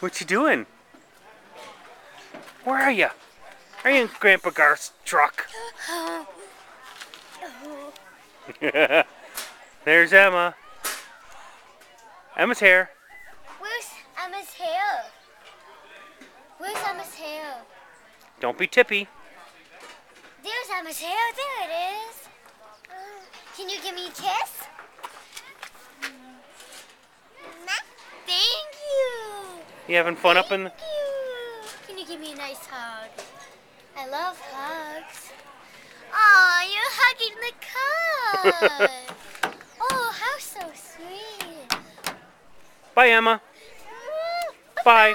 What you doing? Where are you? Are you in Grandpa Garth's truck? There's Emma. Emma's hair. Where's Emma's hair? Where's Emma's hair? Don't be tippy. There's Emma's hair. There it is. Can you give me a kiss? Thank you. You having fun up in? Thank you. Can you give me a nice hug? I love hugs. Aw, you're hugging the cub. Oh, how so sweet. Bye, Emma. Bye.